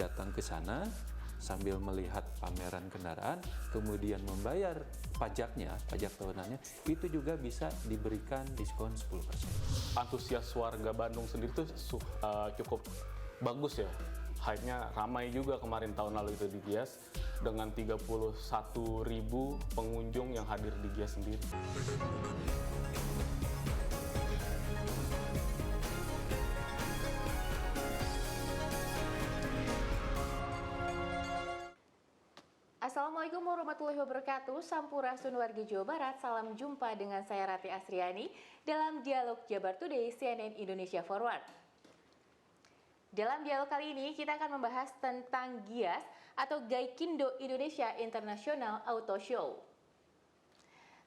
datang ke sana sambil melihat pameran kendaraan, kemudian membayar pajaknya, pajak tahunannya, itu juga bisa diberikan diskon 10%. Antusias warga Bandung sendiri tuh cukup bagus ya. Hype-nya ramai juga kemarin tahun lalu itu di Gias dengan 31.000 pengunjung yang hadir di Gias sendiri. Assalamualaikum warahmatullahi wabarakatuh. Sampurasun wargi Jawa Barat. Salam jumpa dengan saya Rati Asriani dalam Dialog Jabar Today CNN Indonesia Forward. Dalam dialog kali ini kita akan membahas tentang Gias atau Gaikindo Indonesia International Auto Show.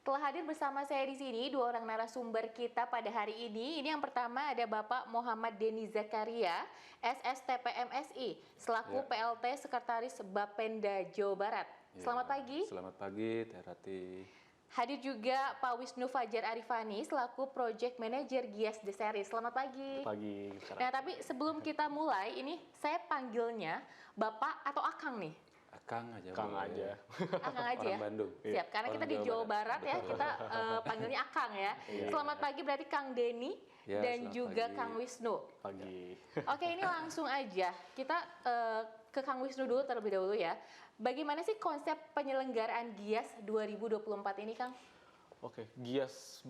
Telah hadir bersama saya di sini dua orang narasumber kita pada hari ini. Ini yang pertama ada Bapak Muhammad Denny Zakaria, SSTP MSI, selaku PLT Sekretaris Bapenda Jawa Barat. Selamat pagi. Selamat pagi, Teh Rati. Hadir juga Pak Wisnu Fajar Arifani selaku Project Manager Gias The Series. Selamat pagi. Pagi. Nah, tapi sebelum kita mulai, ini saya panggilnya Bapak atau Akang nih? Akang aja. Kang aja. Akang aja ya? Orang Bandung. Siap, karena Orang kita di Jawa Barat ya, kita panggilnya Akang ya. Selamat pagi berarti Kang Denny dan juga pagi. Kang Wisnu. Pagi. Oke, ini langsung aja. Kita ke Kang Wisnu dulu terlebih dahulu ya. Bagaimana sih konsep penyelenggaraan Gias 2024 ini, Kang? Oke, Gias,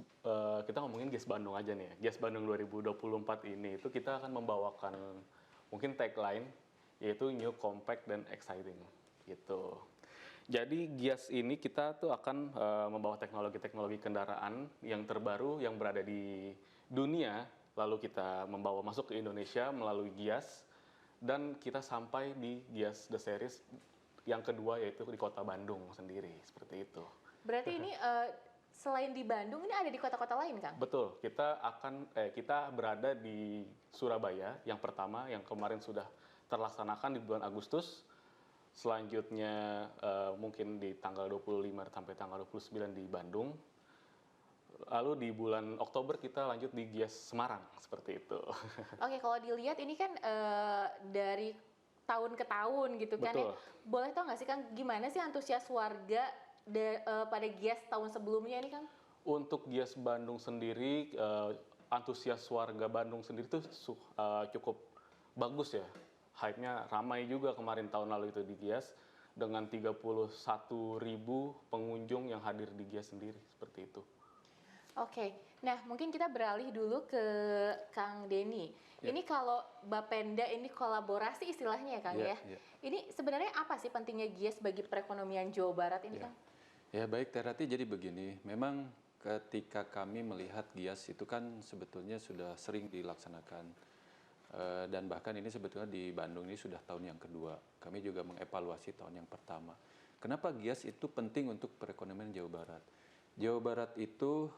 kita ngomongin Gias Bandung aja nih ya. Gias Bandung 2024 ini itu kita akan membawakan mungkin tagline, yaitu New, Compact, dan Exciting. Gitu. Jadi Gias ini kita tuh akan membawa teknologi-teknologi kendaraan yang terbaru yang berada di dunia, lalu kita membawa masuk ke Indonesia melalui Gias, dan kita sampai di Gias The Series yang kedua yaitu di kota Bandung sendiri, seperti itu. Berarti ini selain di Bandung, ini ada di kota-kota lain, Kang? Betul, kita berada di Surabaya yang pertama, yang kemarin sudah terlaksanakan di bulan Agustus. Selanjutnya mungkin di tanggal 25 sampai tanggal 29 di Bandung. Lalu di bulan Oktober kita lanjut di Gias Semarang, seperti itu. Oke, kalau dilihat ini kan dari tahun ke tahun gitu kan ya. Boleh tau nggak sih, Kang, gimana sih antusias warga pada Gias tahun sebelumnya ini, Kang? Untuk Gias Bandung sendiri, antusias warga Bandung sendiri tuh cukup bagus ya. Hype-nya ramai juga kemarin tahun lalu itu di Gias dengan 31.000 pengunjung yang hadir di Gias sendiri, seperti itu. Oke, nah mungkin kita beralih dulu ke Kang Denny. Ini kalau Bapenda ini kolaborasi istilahnya ya, Kang ya. Ini sebenarnya apa sih pentingnya Gias bagi perekonomian Jawa Barat ini, Kang? Ya baik, Teh Rati, jadi begini, memang ketika kami melihat Gias itu kan sebetulnya sudah sering dilaksanakan. Dan bahkan ini sebetulnya di Bandung ini sudah tahun yang kedua. Kami juga mengevaluasi tahun yang pertama. Kenapa Gias itu penting untuk perekonomian Jawa Barat? Jawa Barat itu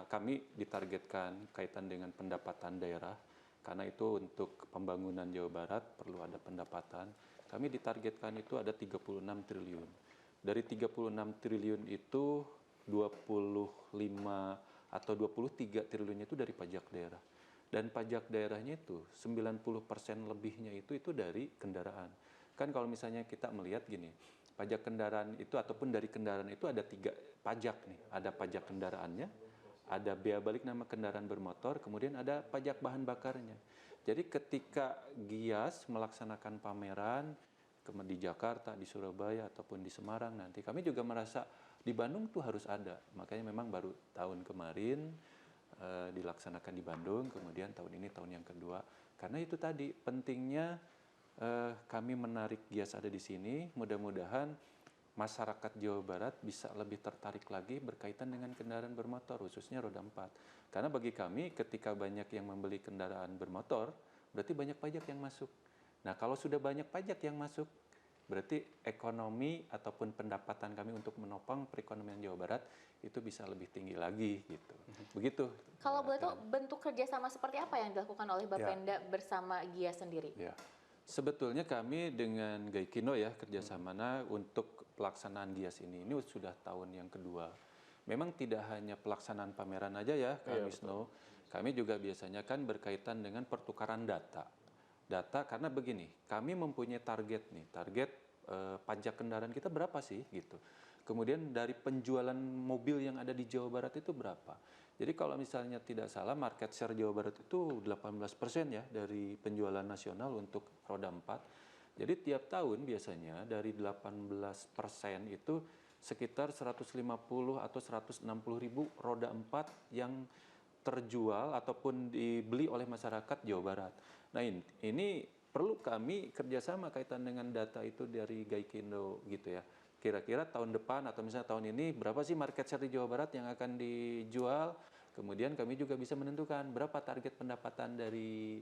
kami ditargetkan kaitan dengan pendapatan daerah, karena itu untuk pembangunan Jawa Barat perlu ada pendapatan. Kami ditargetkan itu ada 36 triliun. Dari 36 triliun itu 25 atau 23 triliunnya itu dari pajak daerah. Dan pajak daerahnya itu 90% lebihnya itu dari kendaraan. Kan kalau misalnya kita melihat gini, pajak kendaraan itu ataupun dari kendaraan itu ada 3 pajak nih. Ada pajak kendaraannya, ada bea balik nama kendaraan bermotor, kemudian ada pajak bahan bakarnya. Jadi ketika Gias melaksanakan pameran di Jakarta, di Surabaya ataupun di Semarang nanti, kami juga merasa di Bandung tuh harus ada. Makanya memang baru tahun kemarin dilaksanakan di Bandung, kemudian tahun ini tahun yang kedua. Karena itu tadi pentingnya kami menarik Gias ada di sini. Mudah-mudahan masyarakat Jawa Barat bisa lebih tertarik lagi berkaitan dengan kendaraan bermotor, khususnya roda 4. Karena bagi kami ketika banyak yang membeli kendaraan bermotor, berarti banyak pajak yang masuk. Nah, kalau sudah banyak pajak yang masuk, berarti ekonomi ataupun pendapatan kami untuk menopang perekonomian Jawa Barat itu bisa lebih tinggi lagi gitu. Begitu. Kalau boleh tahu bentuk kerjasama seperti apa yang dilakukan oleh Bapenda bersama Gias sendiri? Ya. Sebetulnya kami dengan Gaikindo ya kerjasamanya untuk pelaksanaan Gias ini sudah tahun yang kedua. Memang tidak hanya pelaksanaan pameran aja ya, Kak Wisnu. Kami juga biasanya kan berkaitan dengan pertukaran data. data karena begini, kami mempunyai target nih, target pajak kendaraan kita berapa sih gitu. Kemudian dari penjualan mobil yang ada di Jawa Barat itu berapa. Jadi kalau misalnya tidak salah market share Jawa Barat itu 18% ya dari penjualan nasional untuk roda 4. Jadi tiap tahun biasanya dari 18% itu sekitar 150 atau 160 ribu roda 4 yang terjual ataupun dibeli oleh masyarakat Jawa Barat. Nah ini perlu kami kerjasama kaitan dengan data itu dari Gaikindo gitu ya. Kira-kira tahun depan atau misalnya tahun ini berapa sih market share di Jawa Barat yang akan dijual. Kemudian kami juga bisa menentukan berapa target pendapatan dari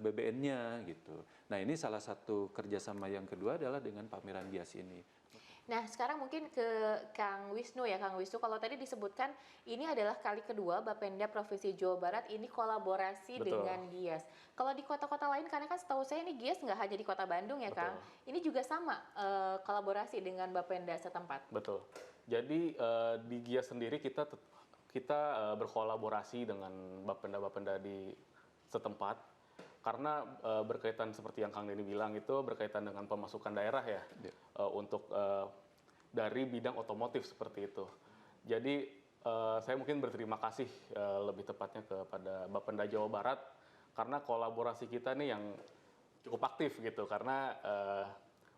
BBN-nya gitu. Nah ini salah satu kerjasama yang kedua adalah dengan pameran gias ini. Nah, sekarang mungkin ke Kang Wisnu ya, Kang Wisnu. Kalau tadi disebutkan ini adalah kali kedua Bapenda Provinsi Jawa Barat ini kolaborasi Betul. dengan Gias. Kalau di kota-kota lain, karena kan setahu saya ini Gias nggak hanya di Kota Bandung ya, Betul. Kang. Ini juga sama kolaborasi dengan Bapenda setempat. Betul. Jadi di GIAS sendiri kita berkolaborasi dengan bapenda-bapenda di setempat karena berkaitan seperti yang Kang Denny bilang itu berkaitan dengan pemasukan daerah ya. Untuk dari bidang otomotif seperti itu. Jadi saya mungkin berterima kasih lebih tepatnya kepada Bapenda Jawa Barat karena kolaborasi kita nih yang cukup aktif gitu karena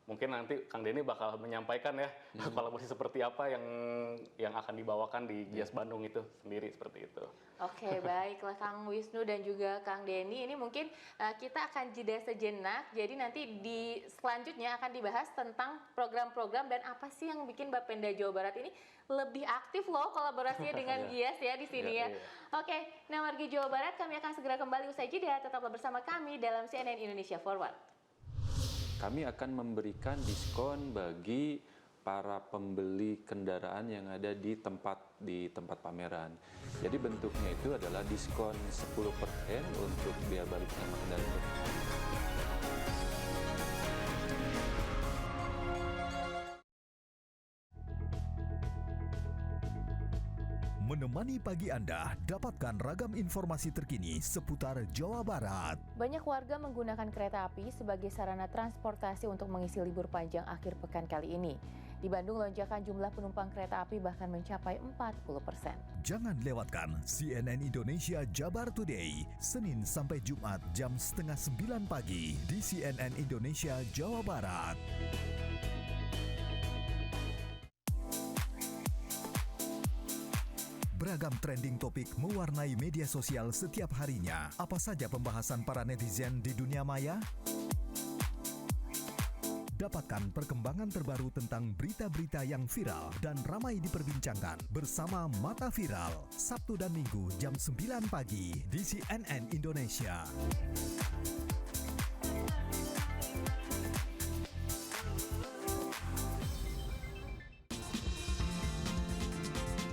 mungkin nanti Kang Denny bakal menyampaikan ya kolaborasi seperti apa yang akan dibawakan di GIAS Bandung itu sendiri seperti itu. Oke, baiklah Kang Wisnu dan juga Kang Denny. Ini mungkin kita akan jeda sejenak. Jadi nanti di selanjutnya akan dibahas tentang program-program dan apa sih yang bikin Bapenda Jawa Barat ini lebih aktif loh kolaborasinya dengan GIAS ya di sini ya. Oke, nah warga Jawa Barat kami akan segera kembali usai jeda. Tetaplah bersama kami dalam CNN Indonesia Forward. Kami akan memberikan diskon bagi para pembeli kendaraan yang ada di tempat pameran. Jadi bentuknya itu adalah diskon 10% untuk biaya balik nama kendaraan. Menemani pagi Anda, dapatkan ragam informasi terkini seputar Jawa Barat. Banyak warga menggunakan kereta api sebagai sarana transportasi untuk mengisi libur panjang akhir pekan kali ini. Di Bandung, lonjakan jumlah penumpang kereta api bahkan mencapai 40%. Jangan lewatkan CNN Indonesia Jabar Today, Senin sampai Jumat jam 8:30 pagi di CNN Indonesia Jawa Barat. Beragam trending topik mewarnai media sosial setiap harinya. Apa saja pembahasan para netizen di dunia maya? Dapatkan perkembangan terbaru tentang berita-berita yang viral dan ramai diperbincangkan bersama Mata Viral, Sabtu dan Minggu jam 9 pagi di CNN Indonesia.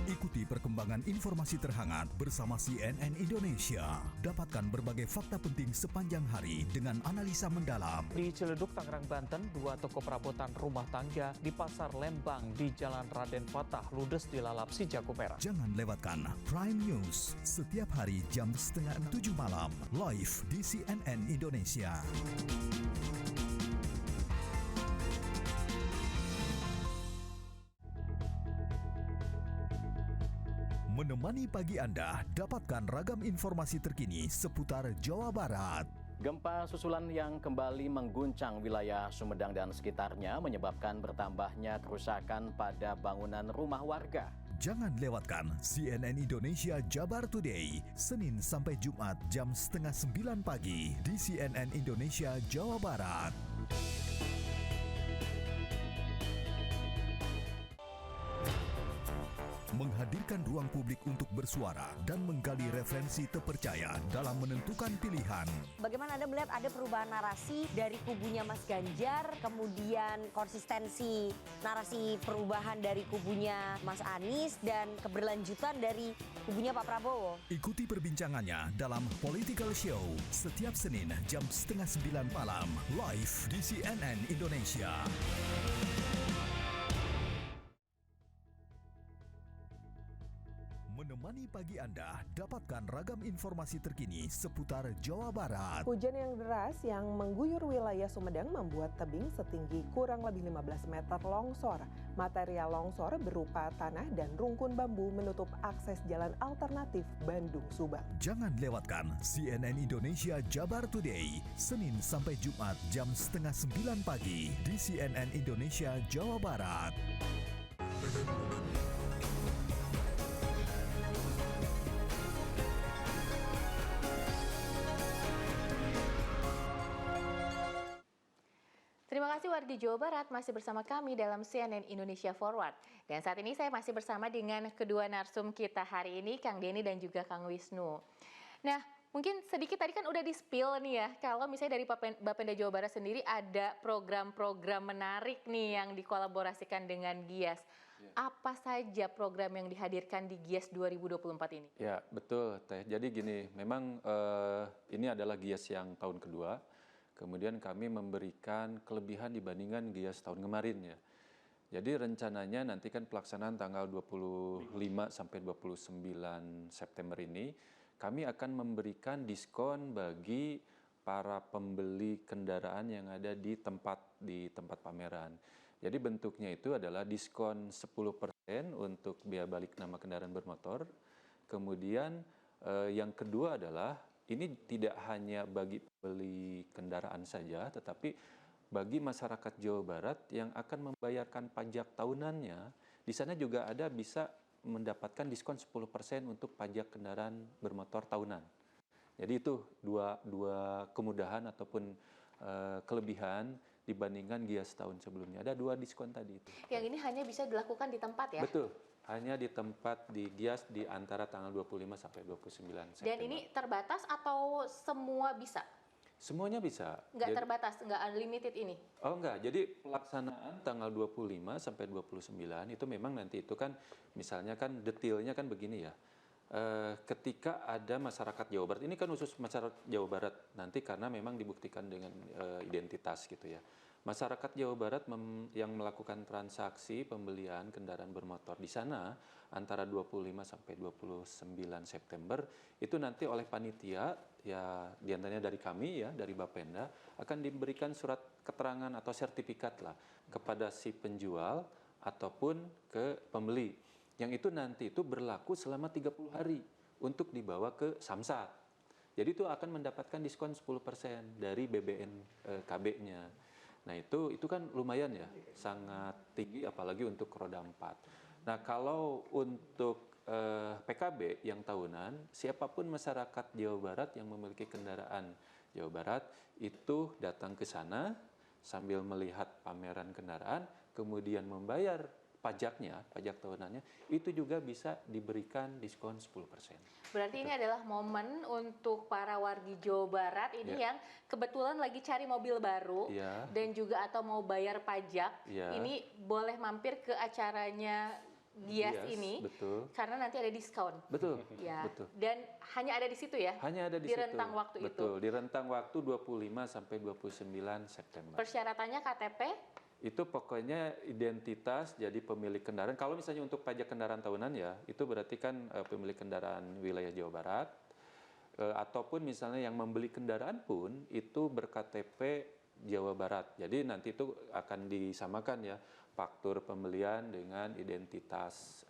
Ikuti perkembangan informasi terhangat bersama CNN Indonesia. Dapatkan berbagai fakta penting sepanjang hari dengan analisa mendalam. Di Ciledug, Tangerang, Banten, 2 toko perabotan rumah tangga di Pasar Lembang di Jalan Raden Fatah ludes dilalap si jago merah. Jangan lewatkan Prime News setiap hari jam 6:30 malam live di CNN Indonesia. Menemani pagi Anda, dapatkan ragam informasi terkini seputar Jawa Barat. Gempa susulan yang kembali mengguncang wilayah Sumedang dan sekitarnya menyebabkan bertambahnya kerusakan pada bangunan rumah warga. Jangan lewatkan CNN Indonesia Jabar Today, Senin sampai Jumat jam 8:30 pagi di CNN Indonesia Jawa Barat. Menghadirkan ruang publik untuk bersuara dan menggali referensi terpercaya dalam menentukan pilihan. Bagaimana Anda melihat ada perubahan narasi dari kubunya Mas Ganjar, kemudian konsistensi narasi perubahan dari kubunya Mas Anies, dan keberlanjutan dari kubunya Pak Prabowo? Ikuti perbincangannya dalam Political Show setiap Senin jam 8:30 malam live di CNN Indonesia. Menemani Temani pagi Anda, dapatkan ragam informasi terkini seputar Jawa Barat. Hujan yang deras yang mengguyur wilayah Sumedang membuat tebing setinggi kurang lebih 15 meter longsor. Material longsor berupa tanah dan rungkun bambu menutup akses jalan alternatif Bandung-Subang. Jangan lewatkan CNN Indonesia Jabar Today, Senin sampai Jumat jam 8:30 pagi di CNN Indonesia Jawa Barat. Terima kasih warga Jawa Barat masih bersama kami dalam CNN Indonesia Forward. Dan saat ini saya masih bersama dengan kedua narsum kita hari ini, Kang Denny dan juga Kang Wisnu. Nah, mungkin sedikit tadi kan udah di-spill nih ya, kalau misalnya dari Bapenda Jawa Barat sendiri ada program-program menarik nih yang dikolaborasikan dengan GIAS. Apa saja program yang dihadirkan di GIAS 2024 ini? Ya, betul Teh. Jadi gini, memang ini adalah GIAS yang tahun kedua. Kemudian kami memberikan kelebihan dibandingkan GIAS tahun kemarin ya. Jadi rencananya nanti kan pelaksanaan tanggal 25 sampai 29 September ini, kami akan memberikan diskon bagi para pembeli kendaraan yang ada di tempat pameran. Jadi bentuknya itu adalah diskon 10% untuk biaya balik nama kendaraan bermotor. Kemudian yang kedua adalah ini tidak hanya bagi pembeli kendaraan saja, tetapi bagi masyarakat Jawa Barat yang akan membayarkan pajak tahunannya, di sana juga ada bisa mendapatkan diskon 10% untuk pajak kendaraan bermotor tahunan. Jadi itu dua kemudahan ataupun kelebihan dibandingkan GIAS tahun sebelumnya. Ada dua diskon tadi itu. Yang ini hanya bisa dilakukan di tempat ya? Betul. Hanya di tempat di GIAS di antara tanggal 25 sampai 29 September. Dan ini terbatas atau semua bisa? Semuanya bisa. Nggak terbatas, nggak unlimited ini? Oh enggak, jadi pelaksanaan tanggal 25 sampai 29 itu memang nanti itu kan misalnya kan detailnya kan begini ya. Ketika ada masyarakat Jawa Barat, ini kan khusus masyarakat Jawa Barat nanti karena memang dibuktikan dengan identitas gitu ya. Masyarakat Jawa Barat yang melakukan transaksi pembelian kendaraan bermotor di sana antara 25 sampai 29 September itu nanti oleh panitia ya diantaranya dari kami ya dari Bapenda akan diberikan surat keterangan atau sertifikat lah kepada si penjual ataupun ke pembeli yang itu nanti itu berlaku selama 30 hari untuk dibawa ke Samsat. Jadi itu akan mendapatkan diskon 10% dari BBN KB-nya. Nah itu kan lumayan ya, sangat tinggi apalagi untuk roda 4. Nah kalau untuk PKB yang tahunan, siapapun masyarakat Jawa Barat yang memiliki kendaraan Jawa Barat itu datang ke sana sambil melihat pameran kendaraan, kemudian membayar pajaknya, pajak tahunannya, itu juga bisa diberikan diskon 10%. Berarti ini adalah momen untuk para wargi Jawa Barat ini yang kebetulan lagi cari mobil baru dan juga atau mau bayar pajak, ini boleh mampir ke acaranya GIAS ini, betul. Karena nanti ada diskon. Betul, ya. betul. Dan hanya ada di situ ya? Hanya ada di situ. Rentang waktu itu? Betul, di rentang waktu 25 sampai 29 September. Persyaratannya KTP? Itu pokoknya identitas jadi pemilik kendaraan. Kalau misalnya untuk pajak kendaraan tahunan ya, itu berarti kan pemilik kendaraan wilayah Jawa Barat. Ataupun misalnya yang membeli kendaraan pun itu ber-KTP Jawa Barat. Jadi nanti itu akan disamakan ya faktur pembelian dengan identitas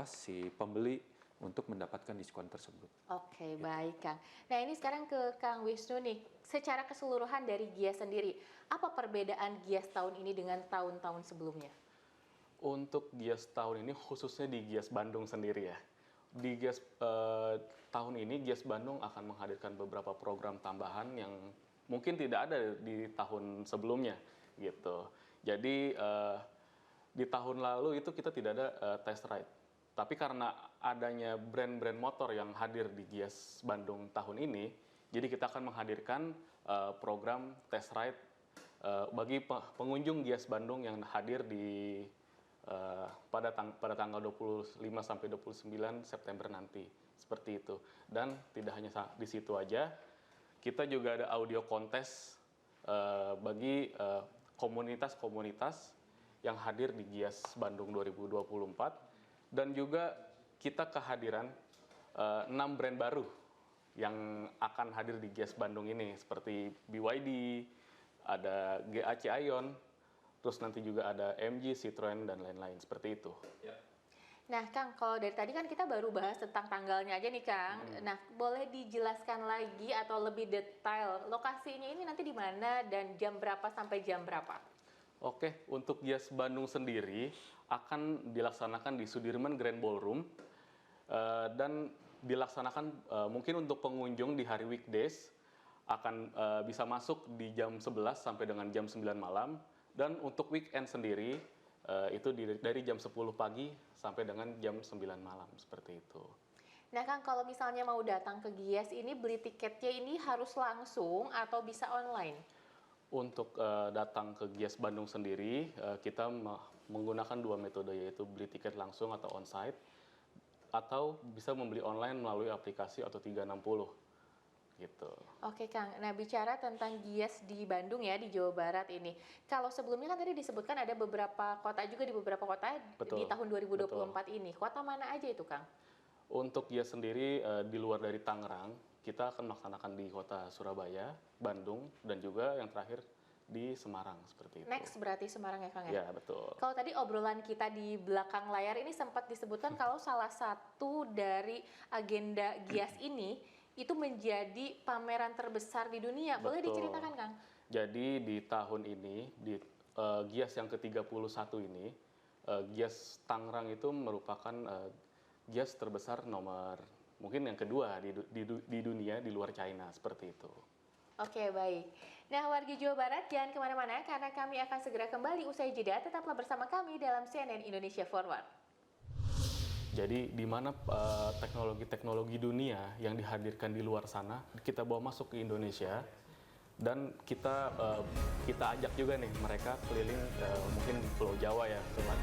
si pembeli untuk mendapatkan diskon tersebut. Oke, baik Kang. Nah ini sekarang ke Kang Wisnu nih, secara keseluruhan dari GIAS sendiri, apa perbedaan GIAS tahun ini dengan tahun-tahun sebelumnya? Untuk GIAS tahun ini khususnya di GIAS Bandung sendiri ya. Di GIAS tahun ini GIAS Bandung akan menghadirkan beberapa program tambahan yang mungkin tidak ada di tahun sebelumnya gitu. Jadi di tahun lalu itu kita tidak ada test ride. Tapi karena adanya brand-brand motor yang hadir di GIAS Bandung tahun ini, jadi kita akan menghadirkan program test ride bagi pengunjung GIAS Bandung yang hadir di pada tanggal 25 sampai 29 September nanti. Seperti itu. Dan tidak hanya di situ aja, kita juga ada audio kontes bagi komunitas-komunitas yang hadir di GIAS Bandung 2024. Dan juga kita kehadiran 6 brand baru yang akan hadir di Gias Bandung ini, seperti BYD, ada GAC Aion, terus nanti juga ada MG, Citroen, dan lain-lain, seperti itu. Nah, Kang, kalau dari tadi kan kita baru bahas tentang tanggalnya aja nih, Kang. Nah, boleh dijelaskan lagi atau lebih detail lokasinya ini nanti di mana dan jam berapa sampai jam berapa? Oke, untuk Gias Bandung sendiri akan dilaksanakan di Sudirman Grand Ballroom dan dilaksanakan mungkin untuk pengunjung di hari weekdays akan bisa masuk di jam 11 sampai dengan jam 9 malam, dan untuk weekend sendiri itu dari jam 10 pagi sampai dengan jam 9 malam, seperti itu. Nah, Kang, kalau misalnya mau datang ke Gias ini beli tiketnya ini harus langsung atau bisa online? Untuk datang ke Gias Bandung sendiri, kita menggunakan 2 metode, yaitu beli tiket langsung atau onsite, atau bisa membeli online melalui aplikasi atau 360 gitu. Oke, Kang. Nah, bicara tentang Gias di Bandung ya, di Jawa Barat ini. Kalau sebelumnya kan tadi disebutkan ada beberapa kota juga di beberapa kota Betul, di tahun 2024 ini. Kota mana aja itu, Kang? Untuk Gias sendiri di luar dari Tangerang, kita akan melaksanakan di kota Surabaya, Bandung, dan juga yang terakhir di Semarang, seperti itu. Next berarti Semarang ya, Kang ya? Ya, betul. Kalau tadi obrolan kita di belakang layar ini sempat disebutkan kalau salah satu dari agenda Gias ini itu menjadi pameran terbesar di dunia. Boleh Betul. diceritakan, Kang? Jadi di tahun ini, di Gias yang ke-31 ini, Gias Tangerang itu merupakan Gias terbesar nomor mungkin yang kedua di dunia di luar China, seperti itu. Oke, baik. Nah, warga Jawa Barat jangan kemana-mana karena kami akan segera kembali usai jeda. Tetaplah bersama kami dalam CNN Indonesia Forward. Jadi di mana teknologi-teknologi dunia yang dihadirkan di luar sana kita bawa masuk ke Indonesia, dan kita ajak juga nih mereka keliling mungkin Pulau Jawa ya, Sobat.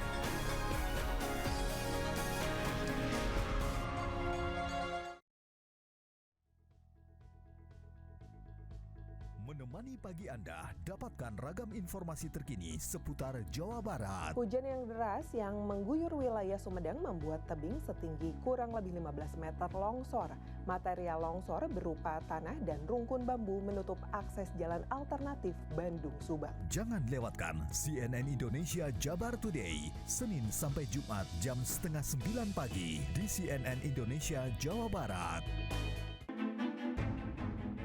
Menemani pagi Anda, dapatkan ragam informasi terkini seputar Jawa Barat. Hujan yang deras yang mengguyur wilayah Sumedang membuat tebing setinggi kurang lebih 15 meter longsor. Material longsor berupa tanah dan rungkun bambu menutup akses jalan alternatif Bandung-Subang. Jangan lewatkan CNN Indonesia Jabar Today, Senin sampai Jumat jam 8:30 pagi di CNN Indonesia Jawa Barat.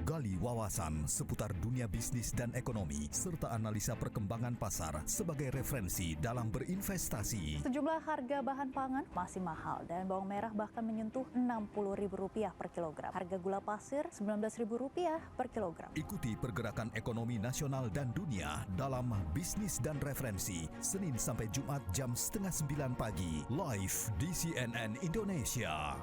Gali wawasan seputar dunia bisnis dan ekonomi, serta analisa perkembangan pasar sebagai referensi dalam berinvestasi. Sejumlah harga bahan pangan masih mahal dan bawang merah bahkan menyentuh Rp60.000 per kilogram. Harga gula pasir Rp19.000 per kilogram. Ikuti pergerakan ekonomi nasional dan dunia dalam Bisnis dan Referensi, Senin sampai Jumat jam 8:30 pagi, live di CNN Indonesia.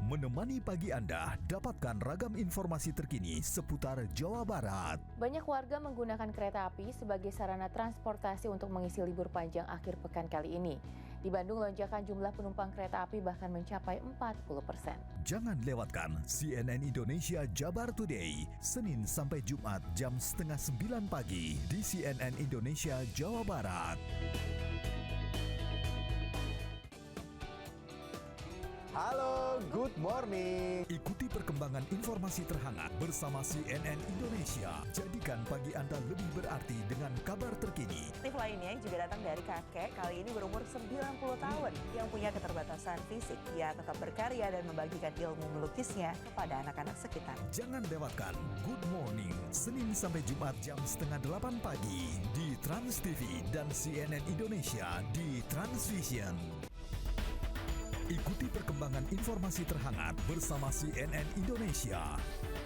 Menemani pagi Anda, dapatkan ragam informasi terkini seputar Jawa Barat. Banyak warga menggunakan kereta api sebagai sarana transportasi untuk mengisi libur panjang akhir pekan kali ini. Di Bandung, lonjakan jumlah penumpang kereta api bahkan mencapai 40%. Jangan lewatkan CNN Indonesia Jabar Today, Senin sampai Jumat jam 8:30 pagi di CNN Indonesia Jawa Barat. Halo, good morning. Ikuti perkembangan informasi terhangat bersama CNN Indonesia. Jadikan pagi Anda lebih berarti dengan kabar terkini. Tip lainnya juga datang dari kakek, kali ini berumur 90 tahun, yang punya keterbatasan fisik. Ia tetap berkarya dan membagikan ilmu melukisnya kepada anak-anak sekitar. Jangan lewatkan Good Morning, Senin sampai Jumat jam 7:30 pagi di Trans TV dan CNN Indonesia di Transvision. Ikuti perkembangan informasi terhangat bersama CNN Indonesia.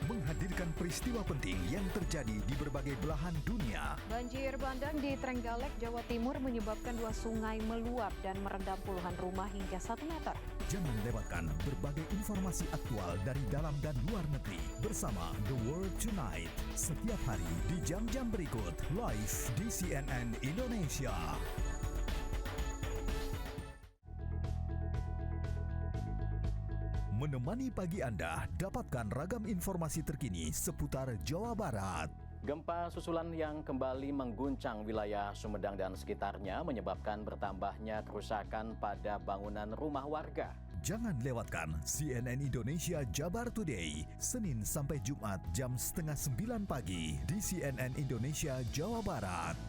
Menghadirkan peristiwa penting yang terjadi di berbagai belahan dunia. Banjir bandang di Trenggalek, Jawa Timur menyebabkan 2 sungai meluap dan merendam puluhan rumah hingga 1 meter. Jangan lewatkan berbagai informasi aktual dari dalam dan luar negeri bersama The World Tonight. Setiap hari di jam-jam berikut, live di CNN Indonesia. Menemani pagi Anda, dapatkan ragam informasi terkini seputar Jawa Barat. Gempa susulan yang kembali mengguncang wilayah Sumedang dan sekitarnya menyebabkan bertambahnya kerusakan pada bangunan rumah warga. Jangan lewatkan CNN Indonesia Jabar Today, Senin sampai Jumat jam 8:30 pagi di CNN Indonesia Jawa Barat.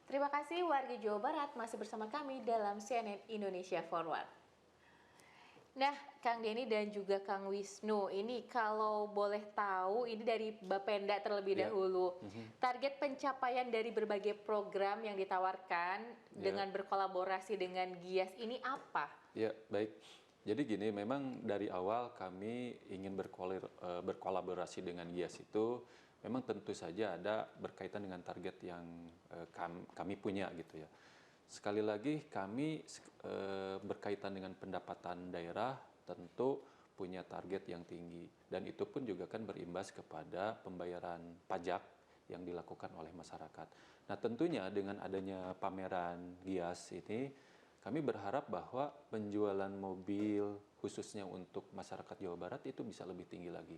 Terima kasih warga Jawa Barat masih bersama kami dalam CNN Indonesia Forward. Nah, Kang Denny dan juga Kang Wisnu, ini kalau boleh tahu, ini dari Bapenda terlebih dahulu. Target pencapaian dari berbagai program yang ditawarkan dengan berkolaborasi dengan GIAS ini apa? Ya, baik. Jadi gini, memang dari awal kami ingin berkolaborasi dengan GIAS itu, memang tentu saja ada berkaitan dengan target yang kami punya gitu ya. Sekali lagi kami berkaitan dengan pendapatan daerah tentu punya target yang tinggi dan itu pun juga kan berimbas kepada pembayaran pajak yang dilakukan oleh masyarakat. Nah tentunya dengan adanya pameran GIAS ini kami berharap bahwa penjualan mobil khususnya untuk masyarakat Jawa Barat itu bisa lebih tinggi lagi.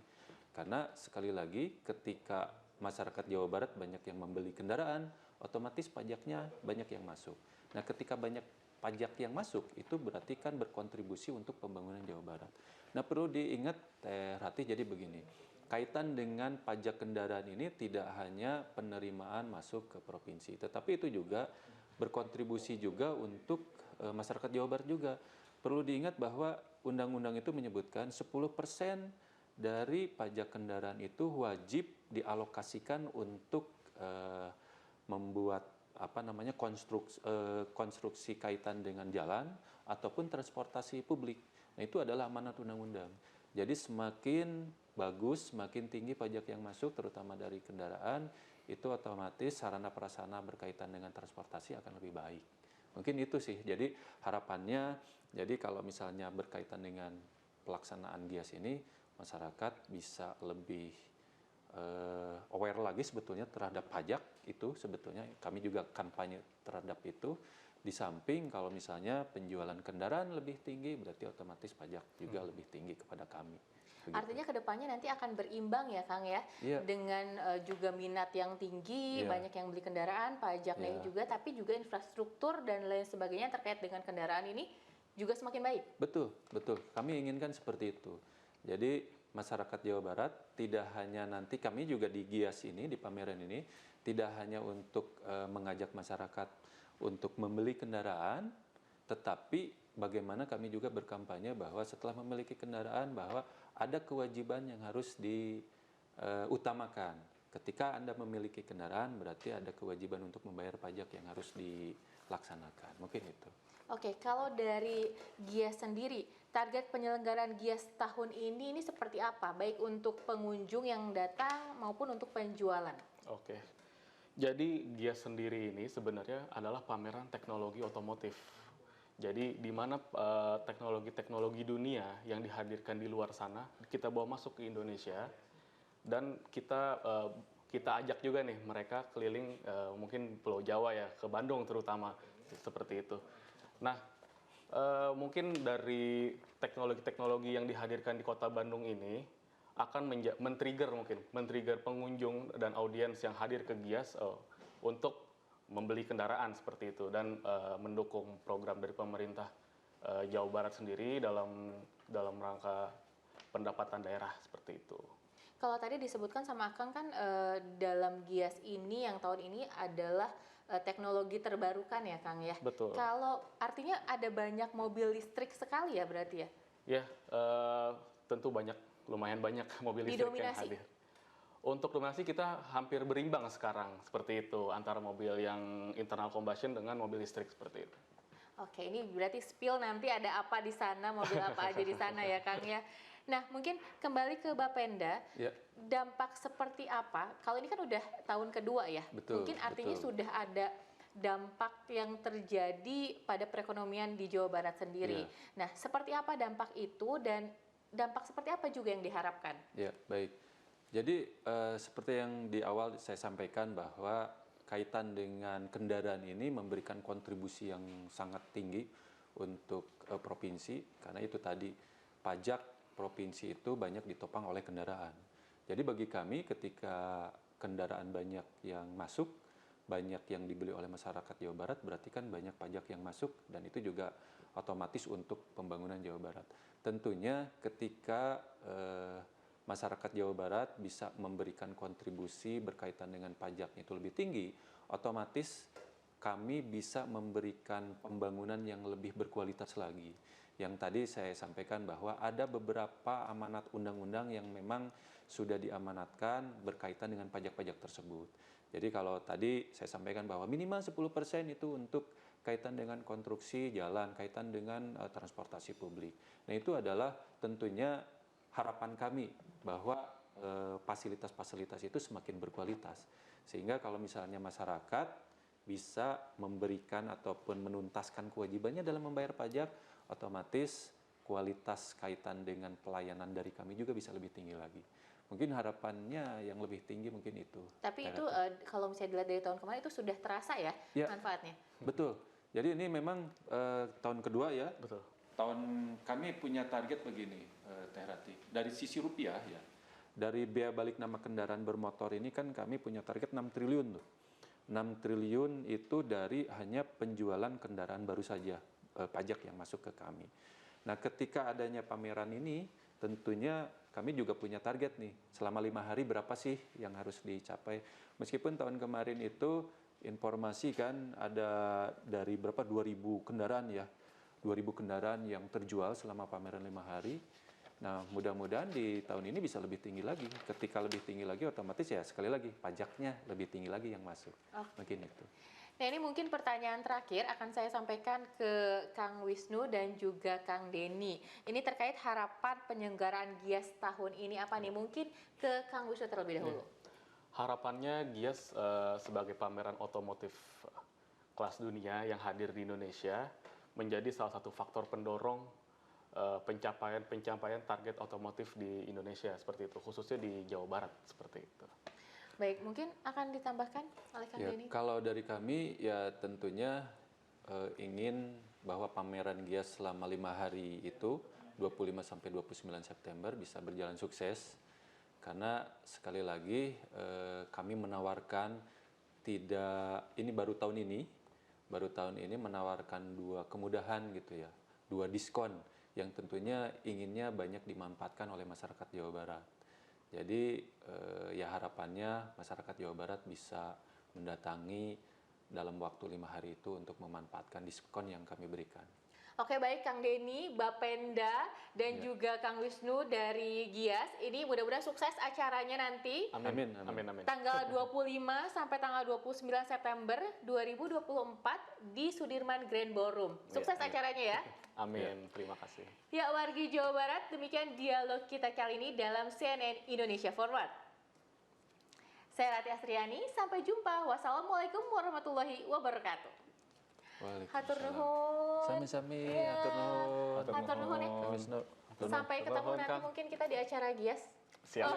Karena sekali lagi ketika masyarakat Jawa Barat banyak yang membeli kendaraan, otomatis pajaknya banyak yang masuk. Nah ketika banyak pajak yang masuk, itu berarti kan berkontribusi untuk pembangunan Jawa Barat. Nah perlu diingat Rati, jadi begini, kaitan dengan pajak kendaraan ini tidak hanya penerimaan masuk ke provinsi, tetapi itu juga berkontribusi juga untuk masyarakat Jawa Barat juga. Perlu diingat bahwa undang-undang itu menyebutkan 10% dari pajak kendaraan itu wajib dialokasikan untuk membuat konstruksi kaitan dengan jalan ataupun transportasi publik. Nah itu adalah amanat undang-undang. Jadi semakin bagus, semakin tinggi pajak yang masuk terutama dari kendaraan, itu otomatis sarana prasarana berkaitan dengan transportasi akan lebih baik. Mungkin itu sih. Jadi harapannya, jadi kalau misalnya berkaitan dengan pelaksanaan GIAS ini, masyarakat bisa lebih aware lagi sebetulnya terhadap pajak itu, sebetulnya kami juga kampanye terhadap itu. Di samping kalau misalnya penjualan kendaraan lebih tinggi, berarti otomatis pajak juga lebih tinggi kepada kami. Begitu. Artinya kedepannya nanti akan berimbang ya Kang ya, dengan juga minat yang tinggi, banyak yang beli kendaraan, pajak naik juga, tapi juga infrastruktur dan lain sebagainya terkait dengan kendaraan ini juga semakin baik. Betul, betul. Kami inginkan seperti itu. Jadi masyarakat Jawa Barat tidak hanya nanti kami juga di GIAS ini, di pameran ini, tidak hanya untuk mengajak masyarakat untuk membeli kendaraan, tetapi bagaimana kami juga berkampanye bahwa setelah memiliki kendaraan bahwa ada kewajiban yang harus diutamakan. Ketika Anda memiliki kendaraan berarti ada kewajiban untuk membayar pajak yang harus dilaksanakan. Mungkin itu. Oke, kalau dari GIAS sendiri, target penyelenggaraan GIAS tahun ini seperti apa? Baik untuk pengunjung yang datang maupun untuk penjualan. Oke, jadi GIAS sendiri ini sebenarnya adalah pameran teknologi otomotif. Jadi di mana teknologi-teknologi dunia yang dihadirkan di luar sana kita bawa masuk ke Indonesia dan kita ajak juga nih mereka keliling mungkin Pulau Jawa ya, ke Bandung terutama seperti itu. Nah, mungkin dari teknologi-teknologi yang dihadirkan di Kota Bandung ini akan men-trigger pengunjung dan audiens yang hadir ke GIAS untuk membeli kendaraan seperti itu dan mendukung program dari pemerintah Jawa Barat sendiri dalam rangka pendapatan daerah seperti itu. Kalau tadi disebutkan sama Akang kan dalam GIAS ini yang tahun ini adalah teknologi terbarukan ya Kang ya. Betul. Kalau artinya ada banyak mobil listrik sekali ya berarti ya? Ya, tentu lumayan banyak mobil listrik yang hadir. Untuk dominasi kita hampir berimbang sekarang seperti itu antara mobil yang internal combustion dengan mobil listrik seperti itu. Oke, ini berarti spill nanti ada apa di sana, mobil apa aja di sana ya Kang ya. Nah, mungkin kembali ke Bapenda, dampak seperti apa? Kalau ini kan udah tahun kedua ya, mungkin artinya sudah ada dampak yang terjadi pada perekonomian di Jawa Barat sendiri. Nah, seperti apa dampak itu dan dampak seperti apa juga yang diharapkan? Ya, baik. Jadi seperti yang di awal saya sampaikan bahwa kaitan dengan kendaraan ini memberikan kontribusi yang sangat tinggi untuk provinsi, karena itu tadi pajak provinsi itu banyak ditopang oleh kendaraan. Jadi bagi kami ketika kendaraan banyak yang masuk, banyak yang dibeli oleh masyarakat Jawa Barat, berarti kan banyak pajak yang masuk dan itu juga otomatis untuk pembangunan Jawa Barat. Tentunya ketika masyarakat Jawa Barat bisa memberikan kontribusi berkaitan dengan pajaknya itu lebih tinggi, otomatis kami bisa memberikan pembangunan yang lebih berkualitas lagi. Yang tadi saya sampaikan bahwa ada beberapa amanat undang-undang yang memang sudah diamanatkan berkaitan dengan pajak-pajak tersebut. Jadi kalau tadi saya sampaikan bahwa minimal 10% itu untuk kaitan dengan konstruksi jalan, kaitan dengan transportasi publik. Nah itu adalah tentunya harapan kami bahwa fasilitas-fasilitas itu semakin berkualitas. Sehingga kalau misalnya masyarakat bisa memberikan ataupun menuntaskan kewajibannya dalam membayar pajak, otomatis kualitas kaitan dengan pelayanan dari kami juga bisa lebih tinggi lagi. Mungkin harapannya yang lebih tinggi mungkin itu. Tapi itu kalau misalnya dilihat dari tahun kemarin itu sudah terasa ya, manfaatnya? Betul. Jadi ini memang tahun kedua ya. Betul. Tahun kami punya target begini, Teh Rati. Dari sisi rupiah ya, dari bea balik nama kendaraan bermotor ini kan kami punya target 6 triliun tuh. 6 triliun itu dari hanya penjualan kendaraan baru saja, pajak yang masuk ke kami. Nah ketika adanya pameran ini, tentunya kami juga punya target nih, selama 5 hari berapa sih yang harus dicapai. Meskipun tahun kemarin itu informasi kan ada dari berapa 2.000 kendaraan ya, 2.000 kendaraan yang terjual selama pameran 5 hari. Nah mudah-mudahan di tahun ini bisa lebih tinggi lagi. Ketika lebih tinggi lagi otomatis ya sekali lagi pajaknya lebih tinggi lagi yang masuk. Mungkin itu. Nah ini mungkin pertanyaan terakhir akan saya sampaikan ke Kang Wisnu dan juga Kang Denny. Ini terkait harapan penyelenggaraan GIAS tahun ini apa nih? Mungkin ke Kang Wisnu terlebih dahulu. Harapannya GIAS sebagai pameran otomotif kelas dunia yang hadir di Indonesia menjadi salah satu faktor pendorong pencapaian target otomotif di Indonesia seperti itu, khususnya di Jawa Barat seperti itu. Baik, mungkin akan ditambahkan oleh Kang Denny? Kalau dari kami ya tentunya ingin bahwa pameran GIAS selama 5 hari itu 25 sampai 29 September bisa berjalan sukses. Karena sekali lagi kami menawarkan ini baru tahun ini menawarkan 2 kemudahan gitu ya, 2 diskon yang tentunya inginnya banyak dimanfaatkan oleh masyarakat Jawa Barat. Jadi ya harapannya masyarakat Jawa Barat bisa mendatangi dalam waktu 5 hari itu untuk memanfaatkan diskon yang kami berikan. Oke baik Kang Denny, Bapenda, dan juga Kang Wisnu dari GIAS. Ini mudah-mudahan sukses acaranya nanti. Amin. Tanggal 25 sampai tanggal 29 September 2024 di Sudirman Grand Ballroom. Sukses acaranya ya. Amin, terima kasih. Ya wargi Jawa Barat, demikian dialog kita kali ini dalam CNN Indonesia Forward. Saya Rati Asriani, sampai jumpa. Wassalamualaikum warahmatullahi wabarakatuh. Hatur nuhun. Sami-sami, hatur nuhun. Hatur nuhun ya. Sampai ketemu nanti mungkin kita di acara GIAS. Siap.